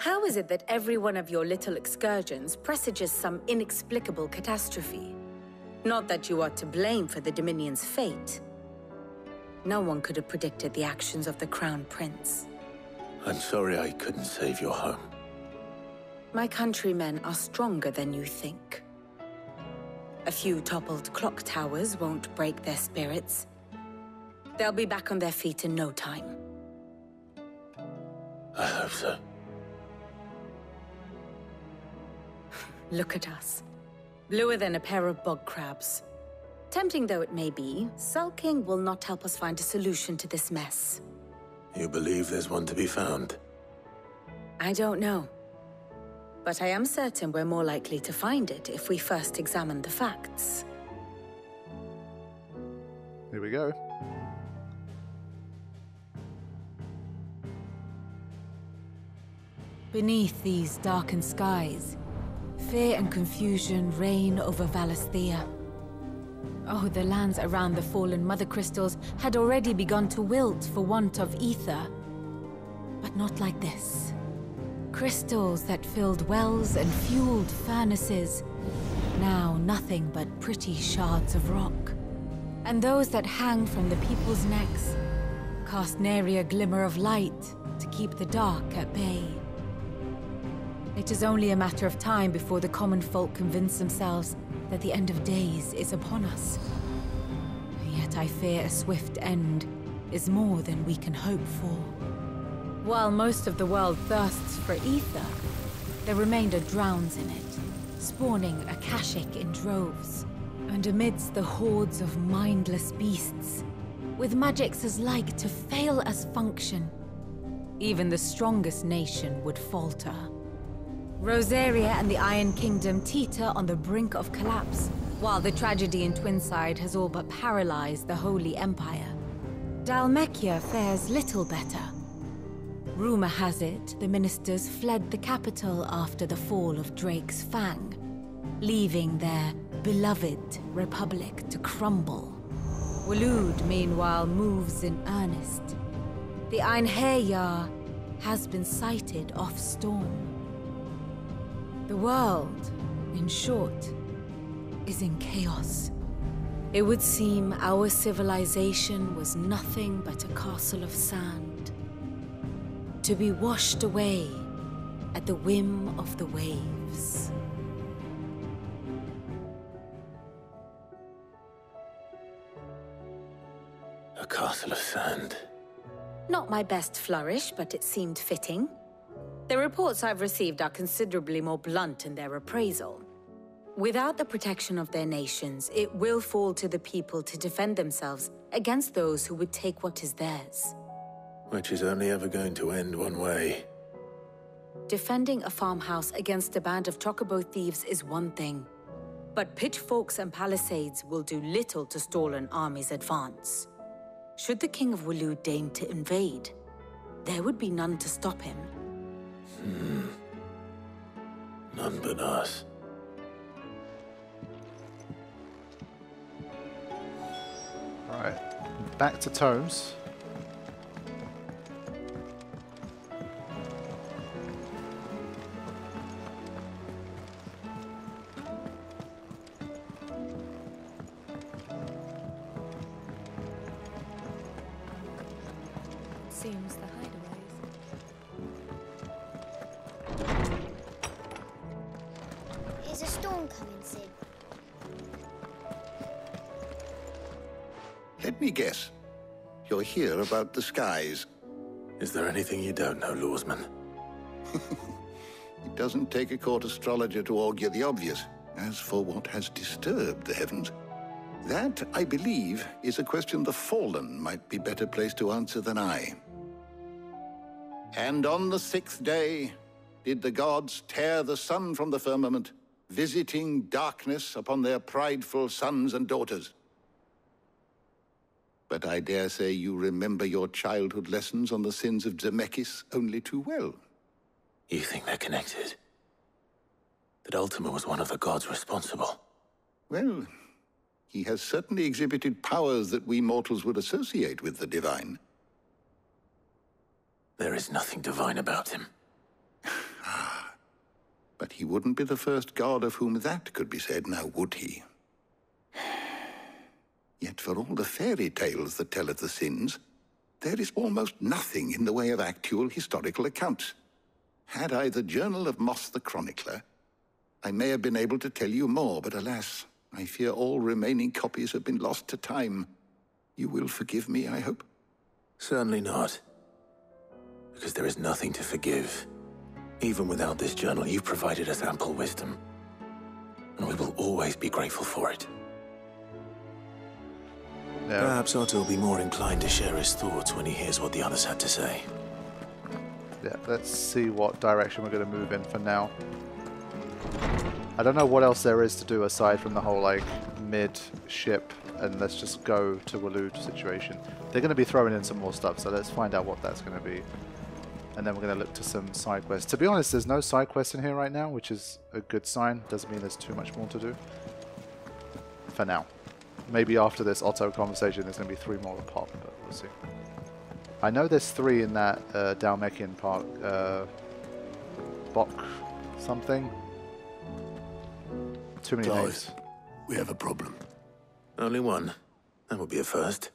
How is it that every one of your little excursions presages some inexplicable catastrophe? Not that you are to blame for the Dominion's fate. No one could have predicted the actions of the Crown Prince. I'm sorry I couldn't save your home. My countrymen are stronger than you think. A few toppled clock towers won't break their spirits. They'll be back on their feet in no time. I hope so. Look at us. Bluer than a pair of bog crabs. Tempting though it may be, sulking will not help us find a solution to this mess. You believe there's one to be found? I don't know. But I am certain we're more likely to find it if we first examine the facts. Here we go. Beneath these darkened skies, fear and confusion reign over Valisthea. Oh, the lands around the fallen mother crystals had already begun to wilt for want of ether. But not like this. Crystals that filled wells and fueled furnaces, now nothing but pretty shards of rock. And those that hang from the people's necks cast nary a glimmer of light to keep the dark at bay. It is only a matter of time before the common folk convince themselves that the end of days is upon us. Yet I fear a swift end is more than we can hope for. While most of the world thirsts for ether, the remainder drowns in it, spawning Akashic in droves. And amidst the hordes of mindless beasts, with magics as like to fail as function, even the strongest nation would falter. Rosaria and the Iron Kingdom teeter on the brink of collapse, while the tragedy in Twinside has all but paralyzed the Holy Empire. Dhalmekia fares little better. Rumor has it the ministers fled the capital after the fall of Drake's Fang, leaving their beloved republic to crumble. Waloed, meanwhile, moves in earnest. The Einherjar has been sighted off-storm. The world, in short, is in chaos. It would seem our civilization was nothing but a castle of sand, to be washed away at the whim of the waves. A castle of sand. Not my best flourish, but it seemed fitting. The reports I've received are considerably more blunt in their appraisal. Without the protection of their nations, it will fall to the people to defend themselves against those who would take what is theirs. Which is only ever going to end one way. Defending a farmhouse against a band of chocobo thieves is one thing, but pitchforks and palisades will do little to stall an army's advance. Should the King of Waloed deign to invade, there would be none to stop him. None but us. Right, back to tomes. Seems the hideaways. Is a storm coming, Sid? Let me guess. You're here about the skies. Is there anything you don't know, Lawsman? It doesn't take a court astrologer to augur the obvious. As for what has disturbed the heavens, that, I believe, is a question the Fallen might be better placed to answer than I. And on the 6th day did the gods tear the sun from the firmament, visiting darkness upon their prideful sons and daughters. But I dare say you remember your childhood lessons on the sins of Zemeckis only too well. You think they're connected? That Ultima was one of the gods responsible? Well, he has certainly exhibited powers that we mortals would associate with the divine. There is nothing divine about him. But he wouldn't be the first god of whom that could be said, now would he? Yet for all the fairy tales that tell of the sins, there is almost nothing in the way of actual historical accounts. Had I the Journal of Moss the Chronicler, I may have been able to tell you more, but alas, I fear all remaining copies have been lost to time. You will forgive me, I hope? Certainly not. Because there is nothing to forgive. Even without this journal, you've provided us ample wisdom. And we will always be grateful for it. No. Perhaps Otto will be more inclined to share his thoughts when he hears what the others had to say. Yeah, let's see what direction we're going to move in for now. I don't know what else there is to do aside from the whole, like, mid-ship and let's just go to Waloed situation. They're going to be throwing in some more stuff, so let's find out what that's going to be. And then we're going to look to some side quests. To be honest, there's no side quest in here right now, which is a good sign. Doesn't mean there's too much more to do. For now. Maybe after this Otto conversation there's going to be 3 more to pop, but we'll see. I know there's 3 in that Dalmekian park. Bok something. Too many Clive, names. we have a problem. Only one. That would be a first.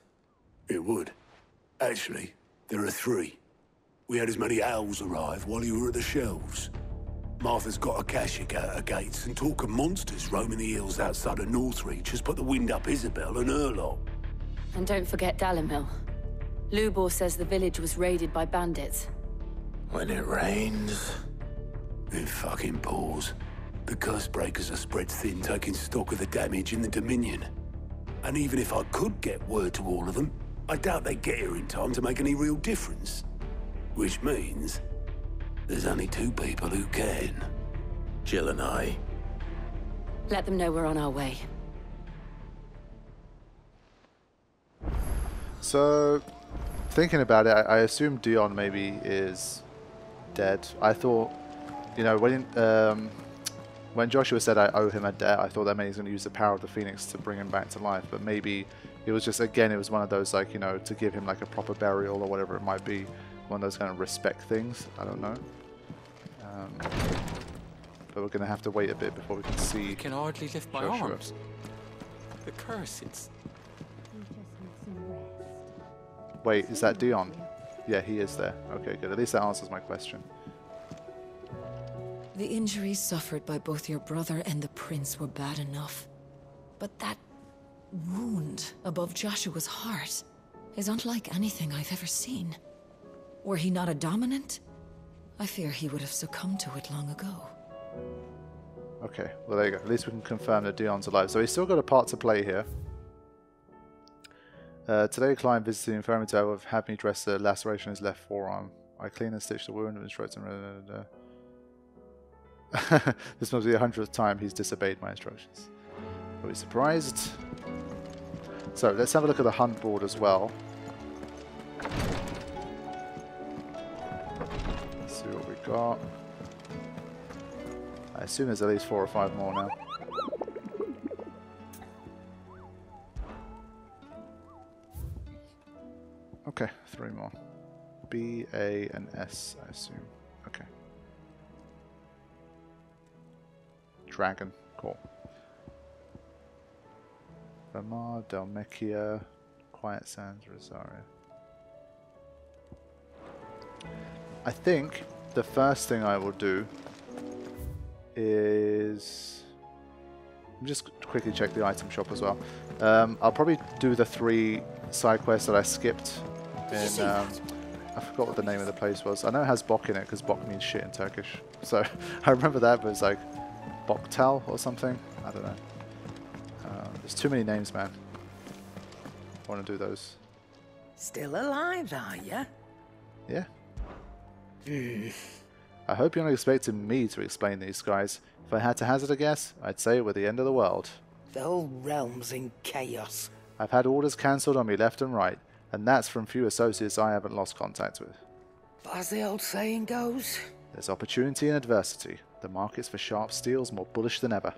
It would. Actually, there are 3. We had as many owls arrive while you were at the shelves. Martha's got a Akashic out her gates, and talk of monsters roaming the hills outside of Northreach has put the wind up Isabel and her lot. And don't forget Dalimil. Lubor says the village was raided by bandits. When it rains... It fucking pours. The curse breakers are spread thin, taking stock of the damage in the Dominion. And even if I could get word to all of them, I doubt they'd get here in time to make any real difference. Which means there's only 2 people who can. Jill and I. Let them know we're on our way. So, thinking about it, I assume Dion maybe is dead. I thought, you know, when Joshua said I owe him a debt, I thought that meant he's going to use the power of the Phoenix to bring him back to life. But maybe it was just, again, it was one of those, like, you know, to give him like a proper burial or whatever it might be. One of those kind of respect things. I don't know. But we're going to have to wait a bit before we can see. I can hardly lift my Joshua. arms. The curse, it's... Wait, is that Dion? Yeah, he is there. Okay, good. At least that answers my question. The injuries suffered by both your brother and the prince were bad enough. But that wound above Joshua's heart is unlike anything I've ever seen. Were he not a dominant, I fear he would have succumbed to it long ago. Okay, well there you go. At least we can confirm that Dion's alive. So he's still got a part to play here. Today, Clive visited the infirmary to have me dress the laceration on his left forearm. I clean and stitch the wound and straight and this must be the 100th time he's disobeyed my instructions. Are we surprised? So let's have a look at the hunt board as well. Let's see what we got. I assume there's at least 4 or 5 more now. Okay, 3 more. B, A, and S, I assume. Okay. Dragon, cool. Ramar, Dalmekia, Quiet Sands, Rosaria. I think the first thing I will do is... just quickly check the item shop as well. I'll probably do the 3 side quests that I skipped in... I forgot what the name of the place was. I know it has Bok in it because Bok means shit in Turkish. So I remember that, but it's like Boktal or something. I don't know. There's too many names, man. I want to do those. Still alive, are you? Yeah. I hope you're not expecting me to explain these, guys. If I had to hazard a guess, I'd say we're the end of the world. The whole realm's in chaos. I've had orders cancelled on me left and right, and that's from few associates I haven't lost contact with. But as the old saying goes... There's opportunity and adversity. The markets for sharp steel's more bullish than ever.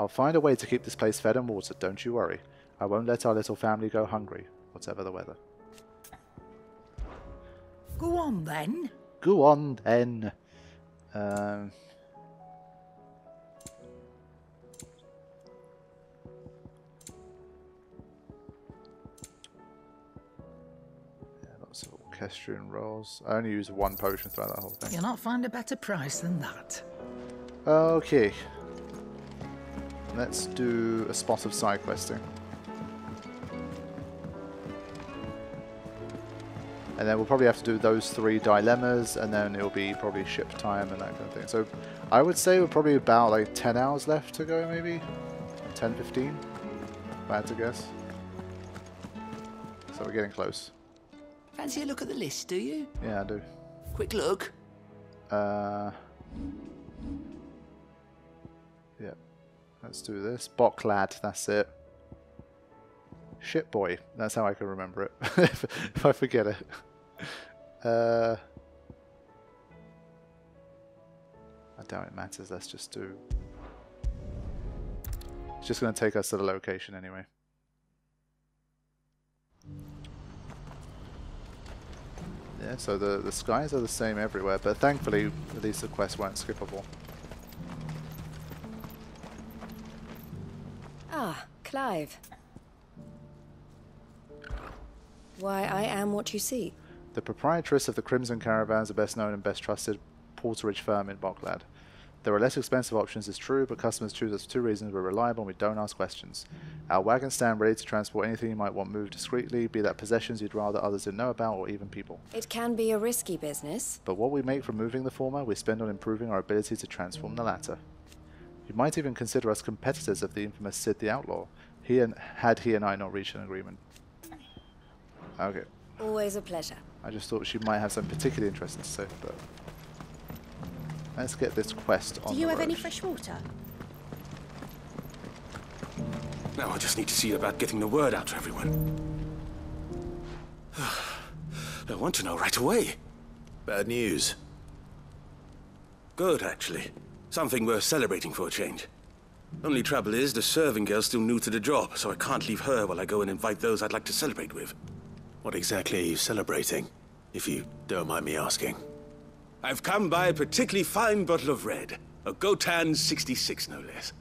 I'll find a way to keep this place fed and watered, don't you worry. I won't let our little family go hungry, whatever the weather. Go on, then. Go on, then. Equestrian rolls. I only use one potion throughout that whole thing. You'll not find a better price than that. Okay. Let's do a spot of side questing. And then we'll probably have to do those 3 dilemmas, and then it'll be probably ship time and that kind of thing. So I would say we're probably about like 10 hours left to go, maybe 10, 15, if I had to guess. So we're getting close. Fancy a look at the list, do you? Yeah, I do. Quick look. Yeah. Let's do this. Boklad, that's it. Shipboy, that's how I can remember it. if I forget it. I doubt it matters. Let's just do. It's just going to take us to the location anyway. Yeah, so the skies are the same everywhere, but thankfully at least the quests weren't skippable. Ah, Clive. Why, I am what you see. The proprietress of the Crimson Caravans, the best known and best trusted porterage firm in Boklad. There are less expensive options, it's true, but customers choose us for 2 reasons. We're reliable and we don't ask questions. Our wagons stand ready to transport anything you might want moved discreetly, be that possessions you'd rather others didn't know about, or even people. It can be a risky business. But what we make from moving the former, we spend on improving our ability to transform the latter. You might even consider us competitors of the infamous Sid the Outlaw, had he and I not reached an agreement. Okay. Always a pleasure. I just thought she might have something particularly interesting to say, but let's get this quest on. Do you have any fresh water? Now I just need to see about getting the word out to everyone. I want to know right away. Bad news. Good, actually. Something worth celebrating for a change. Only trouble is, the serving girl's still new to the job, so I can't leave her while I go and invite those I'd like to celebrate with. What exactly are you celebrating, if you don't mind me asking? I've come by a particularly fine bottle of red. A Gotan 66, no less.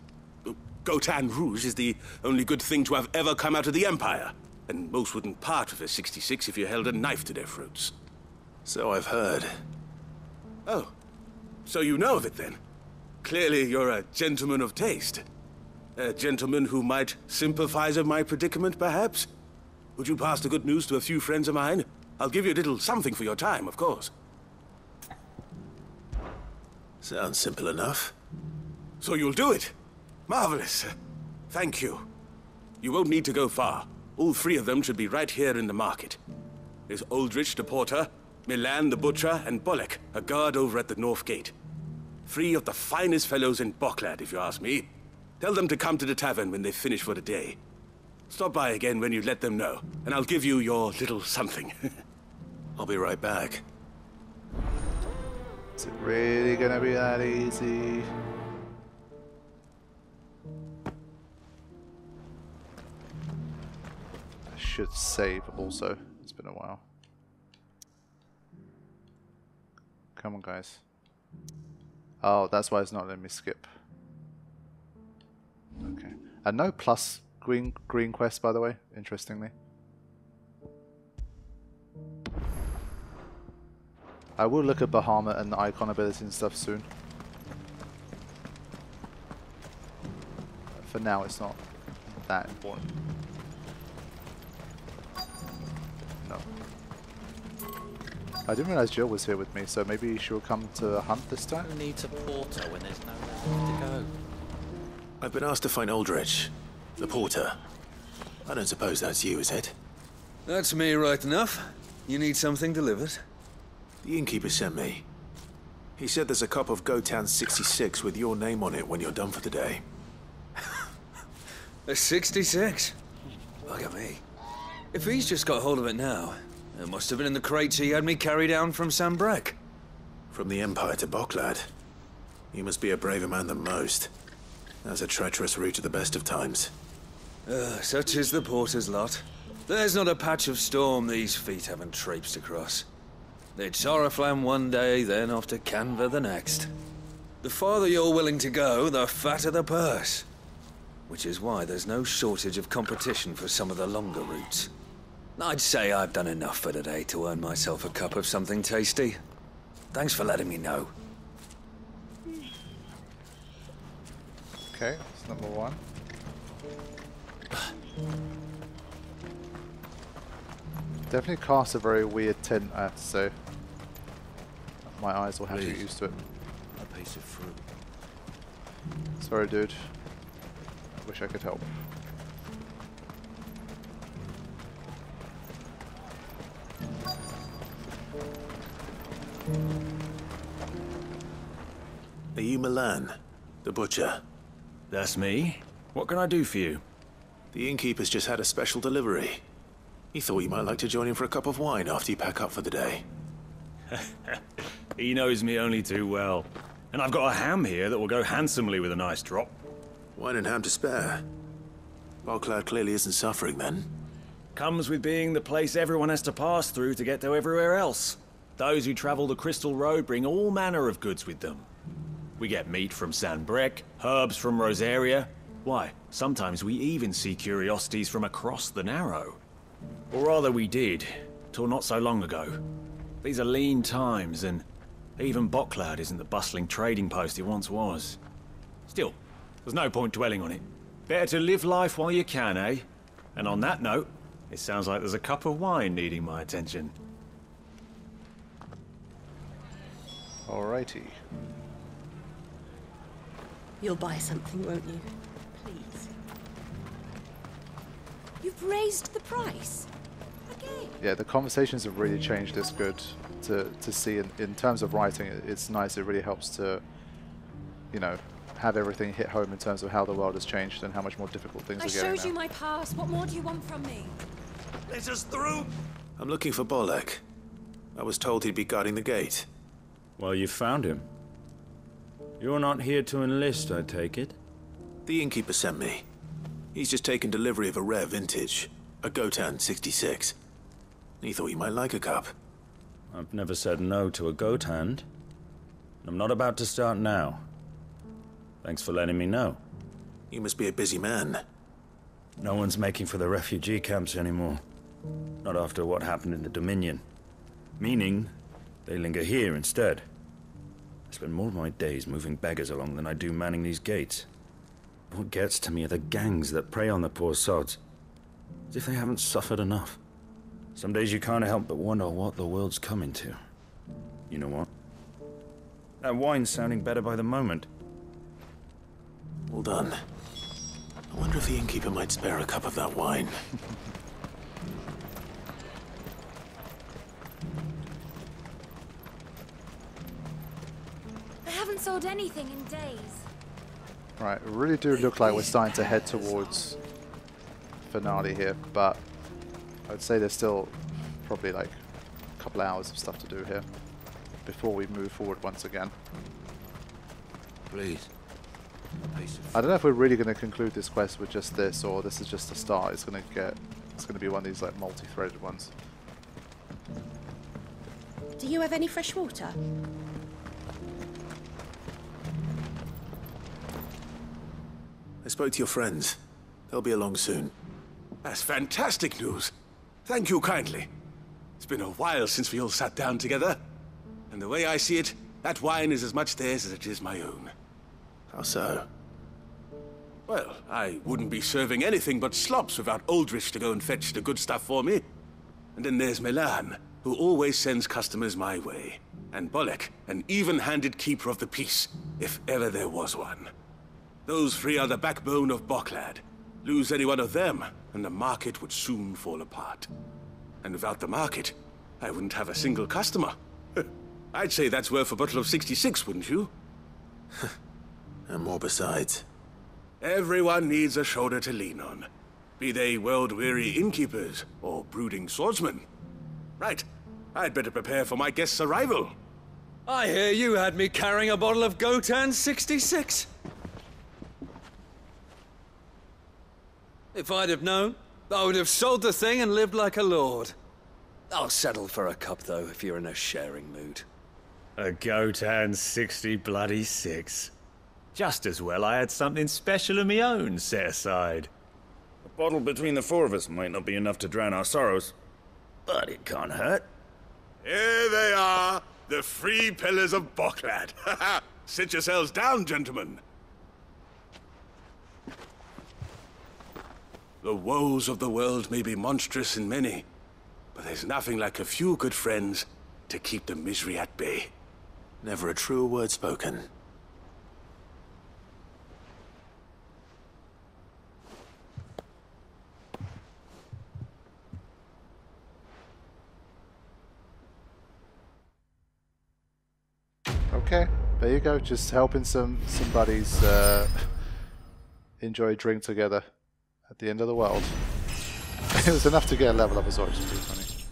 Gotan Rouge is the only good thing to have ever come out of the Empire, and most wouldn't part with a 66 if you held a knife to their throats. So I've heard. Oh, so you know of it then? Clearly you're a gentleman of taste. A gentleman who might sympathize with my predicament, perhaps? Would you pass the good news to a few friends of mine? I'll give you a little something for your time, of course. Sounds simple enough. So you'll do it? Marvelous. Thank you. You won't need to go far. All 3 of them should be right here in the market. There's Aldrich the porter, Milan the butcher, and Bolek, a guard over at the north gate. 3 of the finest fellows in Boklad, if you ask me. Tell them to come to the tavern when they finish for the day. Stop by again when you let them know, and I'll give you your little something. I'll be right back. Is it really gonna be that easy? I should save also. It's been a while. Come on, guys. Oh, that's why it's not letting me skip. Okay. And no plus green quest, by the way, interestingly. I will look at Bahamut and the Eikon ability and stuff soon. For now, it's not that important. No. I didn't realize Jill was here with me, so maybe she'll come to hunt this time? Who needs a porter when there's nowhere left to go? I've been asked to find Aldrich, the porter. I don't suppose that's you, is it? That's me right enough. You need something delivered? The innkeeper sent me. He said there's a cup of Gotan 66 with your name on it when you're done for the day. A 66? Look at me. If he's just got hold of it now, it must have been in the crates he had me carry down from Sambrek. From the Empire to Boklad. You must be a braver man than most. That's a treacherous route at the best of times. Such is the porter's lot. There's not a patch of storm these feet haven't traipsed across. It's Oriflamme one day, then off to Canva the next. The farther you're willing to go, the fatter the purse. Which is why there's no shortage of competition for some of the longer routes. I'd say I've done enough for today to earn myself a cup of something tasty. Thanks for letting me know. Okay, that's number one. Definitely casts a very weird tint, I have to say. My eyes will have to get used to it. A piece of fruit. Sorry, dude. I wish I could help. Are you Milan, the butcher? That's me. What can I do for you? The innkeeper's just had a special delivery. He thought you might like to join him for a cup of wine after you pack up for the day. He knows me only too well. And I've got a ham here that will go handsomely with a nice drop. Wine and ham to spare. Boklad clearly isn't suffering then. Comes with being the place everyone has to pass through to get to everywhere else. Those who travel the Crystal Road bring all manner of goods with them. We get meat from Sanbrec, herbs from Rosaria. Why, sometimes we even see curiosities from across the Narrow. Or rather we did, till not so long ago. These are lean times, and even Boklad isn't the bustling trading post it once was. Still, there's no point dwelling on it. Better to live life while you can, eh? And on that note, it sounds like there's a cup of wine needing my attention. Alrighty. You'll buy something, won't you? Please. You've raised the price. Okay. Yeah, the conversations have really changed. It's good to see in terms of writing. It's nice. It really helps to, you know, have everything hit home in terms of how the world has changed and how much more difficult things are getting now. I showed you my pass. What more do you want from me? Let us through! I'm looking for Bolek. I was told he'd be guarding the gate. Well, you found him. You're not here to enlist, I take it? The innkeeper sent me. He's just taken delivery of a rare vintage, a Gotan 66. He thought you might like a cup. I've never said no to a goat hand. I'm not about to start now. Thanks for letting me know. You must be a busy man. No one's making for the refugee camps anymore. Not after what happened in the Dominion. Meaning, they linger here instead. I spend more of my days moving beggars along than I do manning these gates. What gets to me are the gangs that prey on the poor sods. As if they haven't suffered enough. Some days you can't help but wonder what the world's coming to. You know what? That wine's sounding better by the moment. Well done. I wonder if the innkeeper might spare a cup of that wine. I haven't sold anything in days. Right, it really do look like we're starting to head towards finale here, but I'd say there's still probably like a couple hours of stuff to do here before we move forward once again. Please. I don't know if we're really going to conclude this quest with just this, or this is just the start. It's going to be one of these like multi-threaded ones. Do you have any fresh water? I spoke to your friends. They'll be along soon. That's fantastic news. Thank you kindly. It's been a while since we all sat down together. And the way I see it, that wine is as much theirs as it is my own. How so? Well, I wouldn't be serving anything but slops without Aldrich to go and fetch the good stuff for me. And then there's Milan, who always sends customers my way. And Bolek, an even-handed keeper of the peace, if ever there was one. Those three are the backbone of Boklad. Lose any one of them, and the market would soon fall apart. And without the market, I wouldn't have a single customer. I'd say that's worth a bottle of 66, wouldn't you? And more besides. Everyone needs a shoulder to lean on. Be they world-weary innkeepers or brooding swordsmen. Right, I'd better prepare for my guest's arrival. I hear you had me carrying a bottle of Gotan 66. If I'd have known, I would have sold the thing and lived like a lord. I'll settle for a cup, though, if you're in a sharing mood. A Gotan 66. Just as well I had something special of my own set aside. A bottle between the four of us might not be enough to drown our sorrows. but it can't hurt. Here they are, the free pillars of Boklad. Sit yourselves down, gentlemen. The woes of the world may be monstrous in many, but there's nothing like a few good friends to keep the misery at bay. Never a truer word spoken. Okay, there you go. Just helping some buddies enjoy a drink together at the end of the world. It was enough to get a level up as well, which is pretty funny.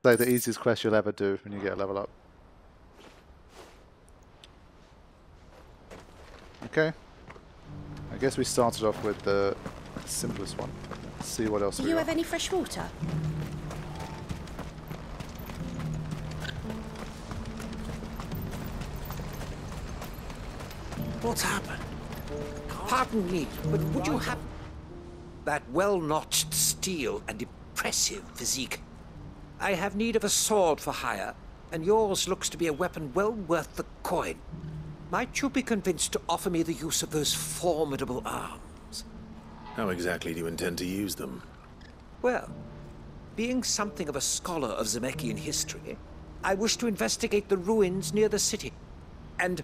Like the easiest quest you'll ever do when you get a level up. Okay. I guess we started off with the simplest one. Let's see what else Do we you got. have any fresh water? What's happened? Pardon me, but would you have that well-notched steel and impressive physique? I have need of a sword for hire, and yours looks to be a weapon well worth the coin. Might you be convinced to offer me the use of those formidable arms? How exactly do you intend to use them? Well, being something of a scholar of Zemeckis history, I wish to investigate the ruins near the city, and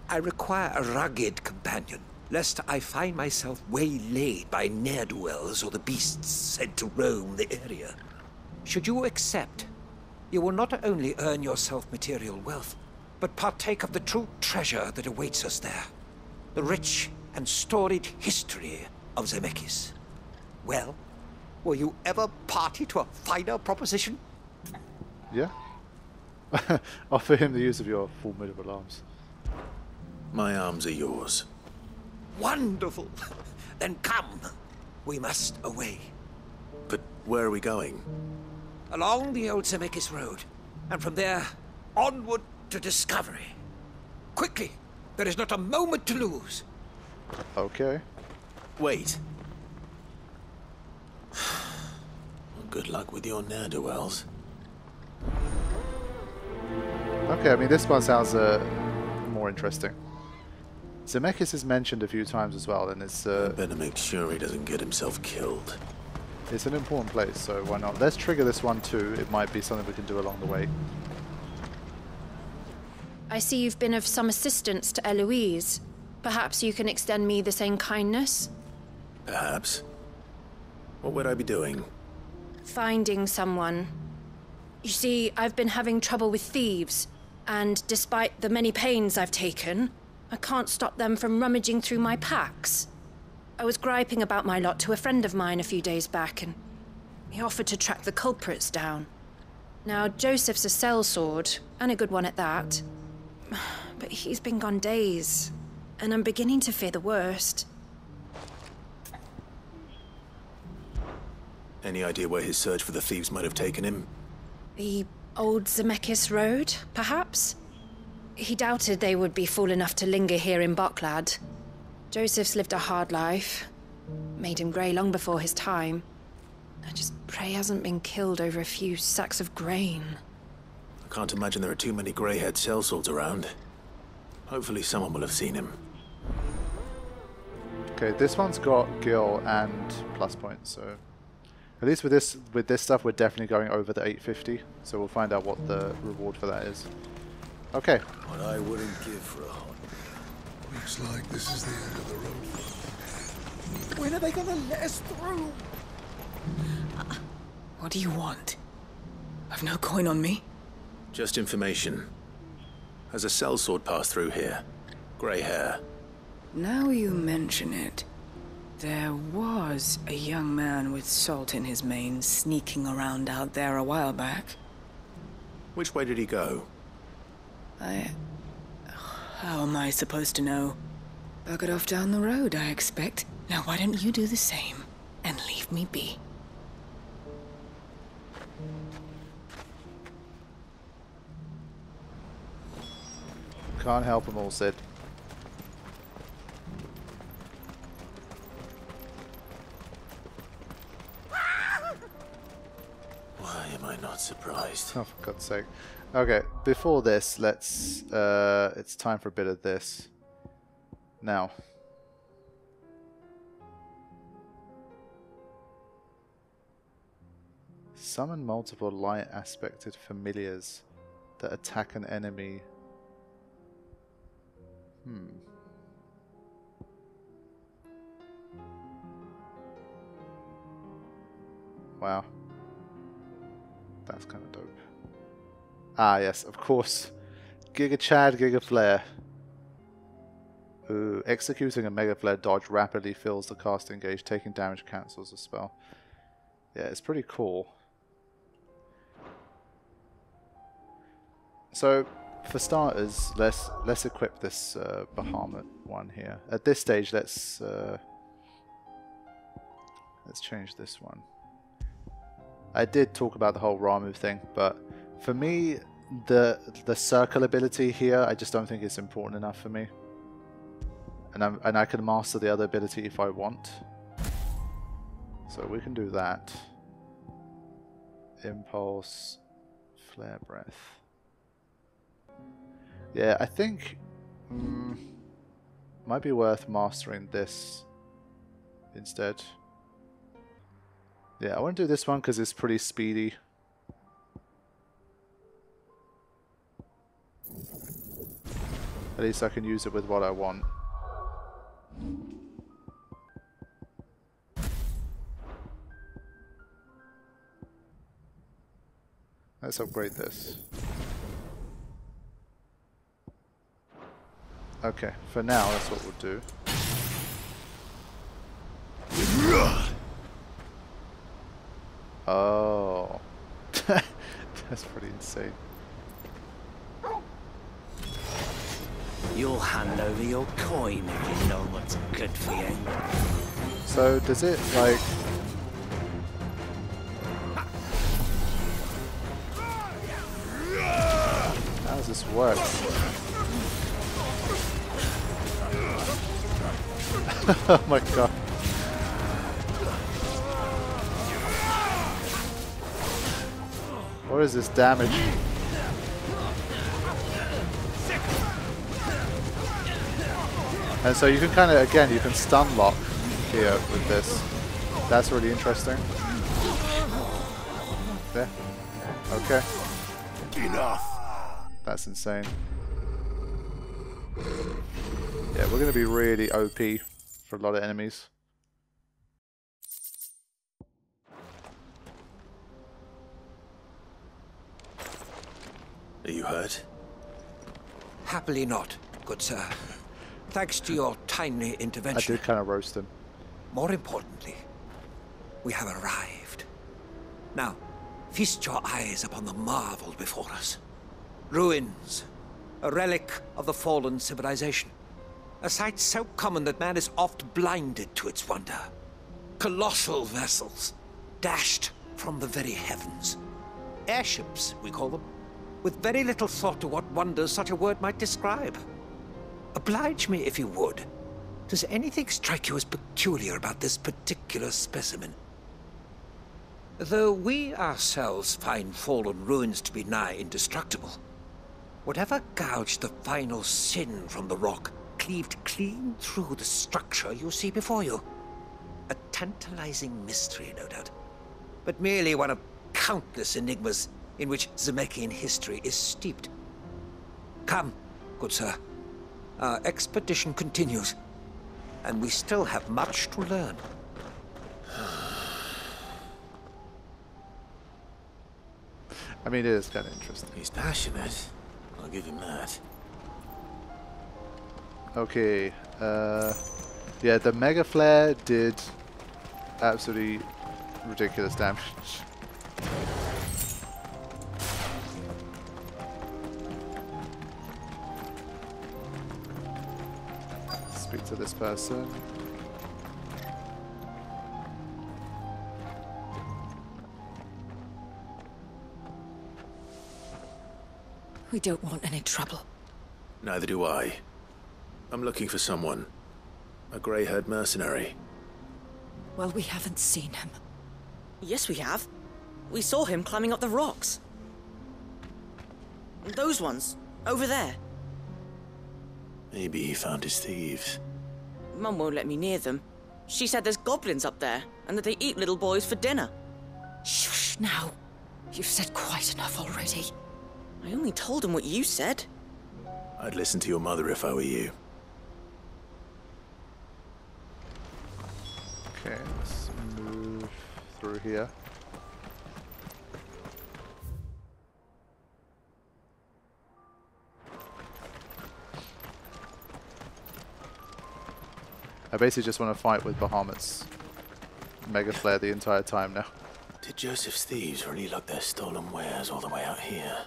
I require a rugged companion, lest I find myself waylaid by ne'er-do-wells or the beasts said to roam the area. Should you accept, you will not only earn yourself material wealth, but partake of the true treasure that awaits us there. The rich and storied history of Zemeckis. Well, were you ever party to a finer proposition? Yeah. Offer him the use of your formidable arms. My arms are yours. Wonderful! Then come. We must away. But where are we going? Along the old Zemeckis road, and from there, onward to discovery. Quickly! There is not a moment to lose. Okay. Wait. Good luck with your ne'er-do-wells. Okay, I mean this one sounds more interesting. Zemeckis is mentioned a few times as well, and it's better make sure he doesn't get himself killed. It's an important place, so why not? Let's trigger this one too. It might be something we can do along the way. I see you've been of some assistance to Eloise. Perhaps you can extend me the same kindness? Perhaps. What would I be doing? Finding someone. You see, I've been having trouble with thieves, and despite the many pains I've taken, I can't stop them from rummaging through my packs. I was griping about my lot to a friend of mine a few days back, and he offered to track the culprits down. Now, Joseph's a sellsword, and a good one at that. But he's been gone days, and I'm beginning to fear the worst. Any idea where his search for the thieves might have taken him? The old Zemeckis Road, perhaps? He doubted they would be fool enough to linger here in Boklad. Joseph's lived a hard life. Made him grey long before his time. I just pray he hasn't been killed over a few sacks of grain. I can't imagine there are too many grey-haired sellswords around. Hopefully someone will have seen him. Okay, this one's got Gil and plus points, so at least with this stuff we're definitely going over the 850, so we'll find out what the reward for that is. Okay. What I wouldn't give for a hot. Looks like this is the end of the road. When are they gonna let us through? What do you want? I've no coin on me. Just information. Has a sellsword passed through here? Grey hair. Now you mention it, there was a young man with salt in his mane sneaking around out there a while back. Which way did he go? How am I supposed to know? Buggered off down the road, I expect. Now why don't you do the same and leave me be? Can't help them all, Sid. Oh, for God's sake. Okay, before this, let's... it's time for a bit of this. Now. Summon multiple light-aspected familiars that attack an enemy. Wow. That's kind of dope. Ah, yes, of course. Giga Chad, Giga Flare. Ooh, executing a Mega Flare dodge rapidly fills the casting gauge. Taking damage cancels the spell. Yeah, it's pretty cool. So, for starters, let's equip this Bahamut one here. At this stage, let's change this one. I did talk about the whole Ramu thing, but for me, the circle ability here, I just don't think it's important enough for me. And I can master the other ability if I want. So we can do that. Impulse, Flare Breath. Yeah, I think might be worth mastering this instead. Yeah, I want to do this one because it's pretty speedy. At least I can use it with what I want. Let's upgrade this. Okay, for now that's what we'll do. Oh. That's pretty insane. You'll hand over your coin if you know what's good for you. So does it like... How does this work? Oh my god. What is this damage? And so you can kind of, again, you can stun lock here with this. That's really interesting. There. Okay. Enough. That's insane. Yeah, we're going to be really OP for a lot of enemies. Are you hurt? Happily not, good sir. Thanks to your timely intervention. I did kind of roast him. More importantly, we have arrived. Now, feast your eyes upon the marvel before us. Ruins, a relic of the fallen civilization. A sight so common that man is oft blinded to its wonder. Colossal vessels, dashed from the very heavens. Airships, we call them, with very little thought to what wonders such a word might describe. Oblige me if you would. Does anything strike you as peculiar about this particular specimen? Though we ourselves find fallen ruins to be nigh indestructible, whatever gouged the final sin from the rock cleaved clean through the structure you see before you. A tantalizing mystery, no doubt, but merely one of countless enigmas in which Zemeckyan history is steeped. Come, good sir. Our expedition continues, and we still have much to learn. I mean, it is kind of interesting. He's passionate. I'll give him that. Okay, yeah, the Mega Flare did absolutely ridiculous damage. Speak to this person. We don't want any trouble. Neither do I. I'm looking for someone. A grey-haired mercenary. Well, we haven't seen him. Yes, we have. We saw him climbing up the rocks. Those ones, over there. Maybe he found his thieves. Mum won't let me near them. She said there's goblins up there, and that they eat little boys for dinner. Shush now. You've said quite enough already. I only told him what you said. I'd listen to your mother if I were you. Okay, let's move through here. I basically just want to fight with Bahamut's Mega Flare the entire time now. Did Joseph's thieves really lug their stolen wares all the way out here?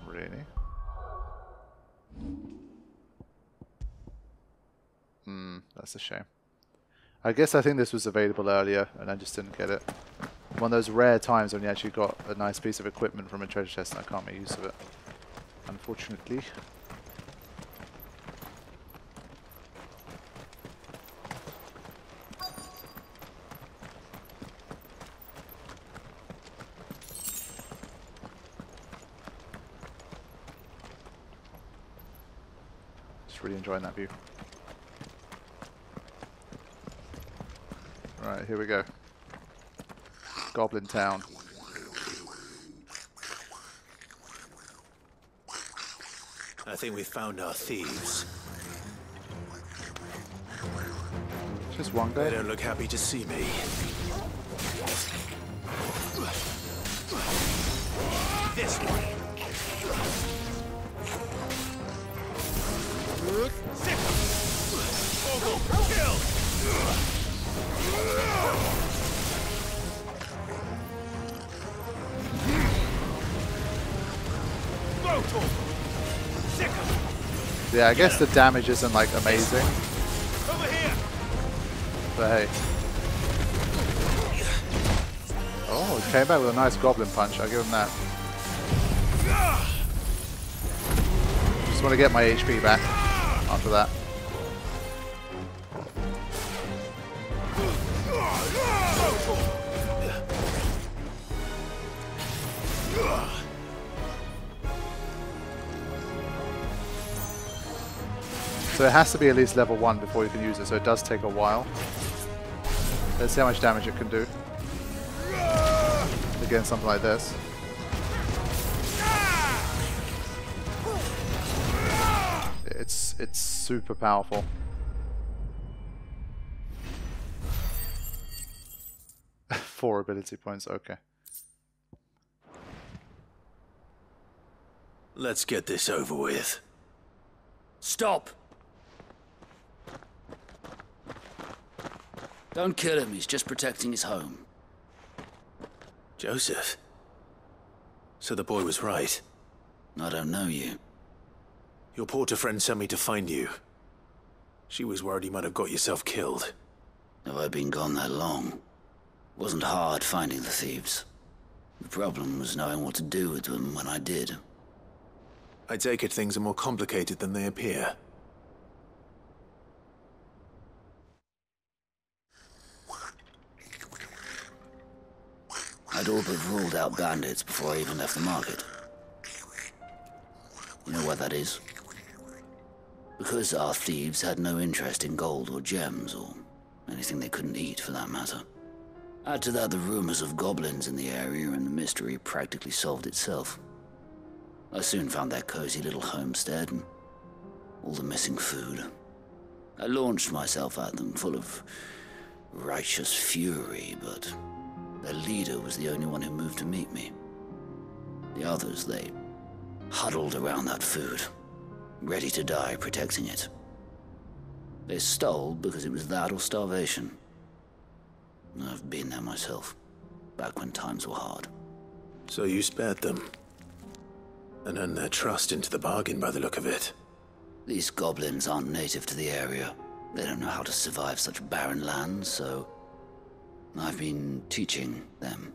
Really? That's a shame. I think this was available earlier and I just didn't get it. One of those rare times when you actually got a nice piece of equipment from a treasure chest and I can't make use of it. Unfortunately. Really enjoying that view. Right, here we go. Goblin Town. I think we found our thieves. Just one guy. They don't look happy to see me. This way. Yeah, I guess the damage isn't like amazing. But hey. Oh, he came back with a nice goblin punch, I'll give him that. Just want to get my HP back after that. So it has to be at least level 1 before you can use it, so it does take a while. Let's see how much damage it can do against something like this. It's super powerful. Four ability points, okay. Let's get this over with. Stop! Don't kill him, he's just protecting his home. Joseph? So the boy was right? I don't know you. Your porter friend sent me to find you. She was worried you might have got yourself killed. Have I been gone that long? Wasn't hard finding the thieves. The problem was knowing what to do with them when I did. I take it things are more complicated than they appear. I'd all but ruled out bandits before I even left the market. You know why that is? Because our thieves had no interest in gold or gems, or anything they couldn't eat for that matter. Add to that the rumors of goblins in the area and the mystery practically solved itself. I soon found their cozy little homestead and all the missing food. I launched myself at them full of righteous fury, but their leader was the only one who moved to meet me. The others, they huddled around that food, ready to die protecting it. They stole because it was that or starvation. I've been there myself, back when times were hard. So you spared them? And earned their trust into the bargain by the look of it. These goblins aren't native to the area. They don't know how to survive such barren lands, so I've been teaching them.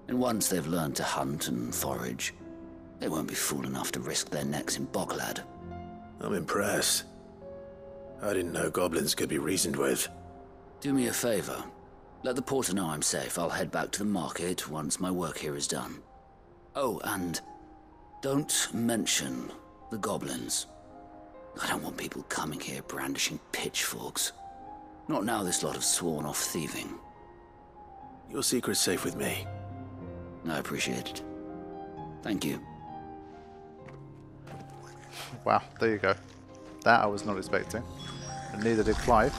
And once they've learned to hunt and forage, they won't be fool enough to risk their necks in Boklad. I'm impressed. I didn't know goblins could be reasoned with. Do me a favor. Let the porter know I'm safe. I'll head back to the market once my work here is done. Oh, and don't mention the goblins. I don't want people coming here brandishing pitchforks. Not now this lot have sworn off thieving. Your secret's safe with me. I appreciate it. Thank you. Wow, there you go. That I was not expecting. And neither did Clive.